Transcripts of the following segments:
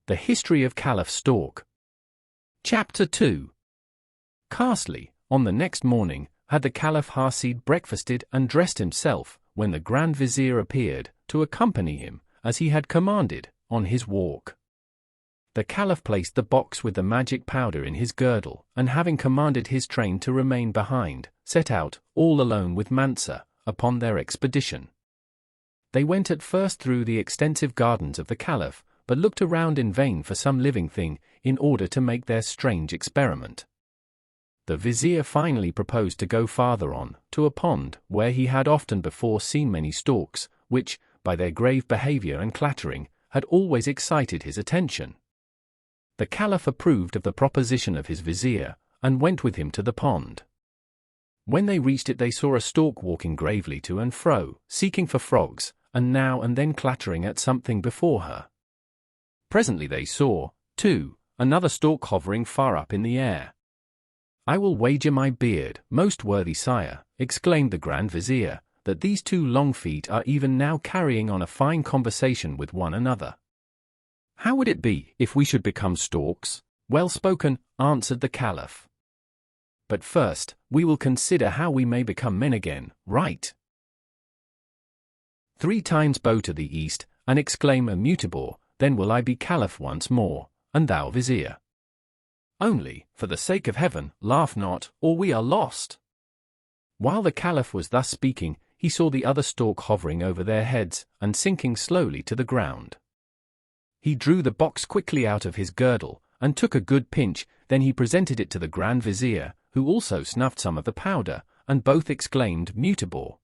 The History of Caliph Stork. Chapter 2. Castly, on the next morning, had the Caliph Hasid breakfasted and dressed himself, when the Grand Vizier appeared, to accompany him, as he had commanded, on his walk. The Caliph placed the box with the magic powder in his girdle, and having commanded his train to remain behind, set out, all alone with Mansa, upon their expedition. They went at first through the extensive gardens of the Caliph, but looked around in vain for some living thing, in order to make their strange experiment. The Vizier finally proposed to go farther on, to a pond, where he had often before seen many storks, which, by their grave behavior and clattering, had always excited his attention. The Caliph approved of the proposition of his Vizier, and went with him to the pond. When they reached it they saw a stork walking gravely to and fro, seeking for frogs, and now and then clattering at something before her. Presently they saw, too, another stork hovering far up in the air. "I will wager my beard, most worthy sire," exclaimed the Grand Vizier, "that these two long feet are even now carrying on a fine conversation with one another." "How would it be if we should become storks?" "Well spoken," answered the Caliph. "But first, we will consider how we may become men again, right? 3 times bow to the east, and exclaim immutable, then will I be Caliph once more, and thou Vizier. Only, for the sake of heaven, laugh not, or we are lost." While the Caliph was thus speaking, he saw the other stork hovering over their heads, and sinking slowly to the ground. He drew the box quickly out of his girdle, and took a good pinch, then he presented it to the Grand Vizier, who also snuffed some of the powder, and both exclaimed mutable.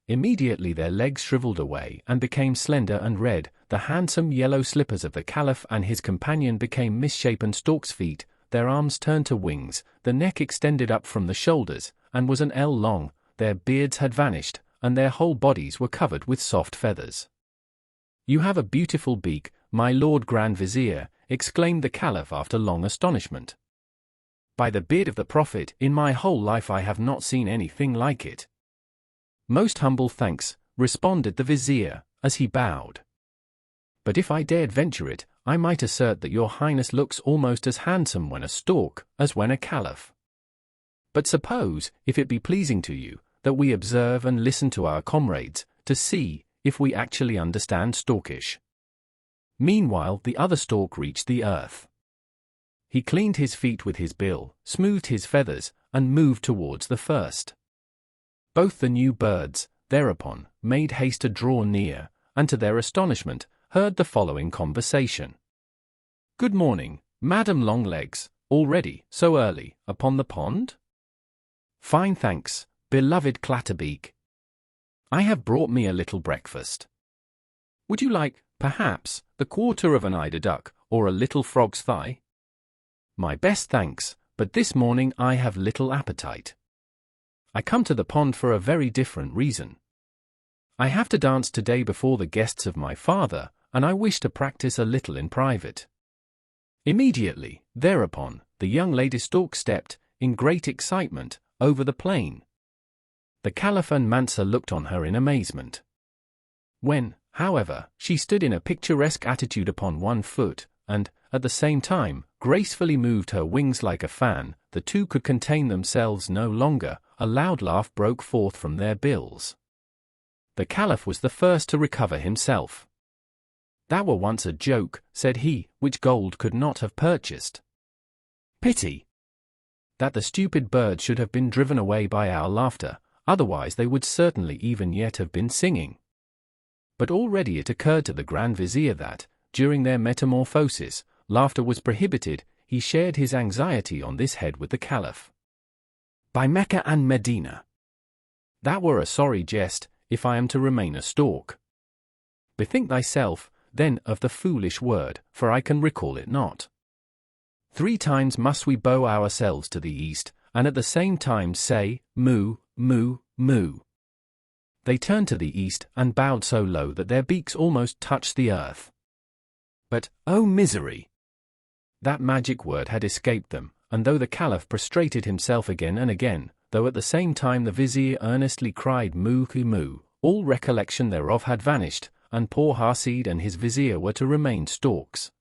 Immediately their legs shriveled away and became slender and red, the handsome yellow slippers of the Caliph and his companion became misshapen stork's feet, their arms turned to wings, the neck extended up from the shoulders, and was an ell long, their beards had vanished, and their whole bodies were covered with soft feathers. "You have a beautiful beak, my Lord Grand Vizier," exclaimed the Caliph after long astonishment. "By the beard of the Prophet, in my whole life I have not seen anything like it." "Most humble thanks," responded the Vizier, as he bowed. "But if I dared venture it, I might assert that your Highness looks almost as handsome when a stork, as when a Caliph. But suppose, if it be pleasing to you, that we observe and listen to our comrades, to see, if we actually understand storkish." Meanwhile the other stork reached the earth. He cleaned his feet with his bill, smoothed his feathers, and moved towards the first. Both the new birds, thereupon, made haste to draw near, and to their astonishment, heard the following conversation. "Good morning, Madam Longlegs, already, so early, upon the pond?" "Fine thanks, beloved Clatterbeak. I have brought me a little breakfast. Would you like, perhaps, the quarter of an eider duck, or a little frog's thigh?" "My best thanks, but this morning I have little appetite. I come to the pond for a very different reason. I have to dance today before the guests of my father, and I wish to practice a little in private." Immediately, thereupon, the young lady stork stepped, in great excitement, over the plain. The Caliph and Mansa looked on her in amazement. When, however, she stood in a picturesque attitude upon one foot, and, at the same time, gracefully moved her wings like a fan, the two could contain themselves no longer, a loud laugh broke forth from their bills. The Caliph was the first to recover himself. "That were once a joke," said he, "which gold could not have purchased. Pity that the stupid birds should have been driven away by our laughter, otherwise they would certainly even yet have been singing." But already it occurred to the Grand Vizier that, during their metamorphosis, laughter was prohibited. He shared his anxiety on this head with the Caliph. "By Mecca and Medina, that were a sorry jest, if I am to remain a stork. Bethink thyself, then, of the foolish word, for I can recall it not. 3 times must we bow ourselves to the east, and at the same time say, moo, moo, moo." They turned to the east, and bowed so low that their beaks almost touched the earth. But, oh misery! That magic word had escaped them, and though the Caliph prostrated himself again and again, though at the same time the Vizier earnestly cried moo moo, all recollection thereof had vanished, and poor Hasid and his Vizier were to remain storks.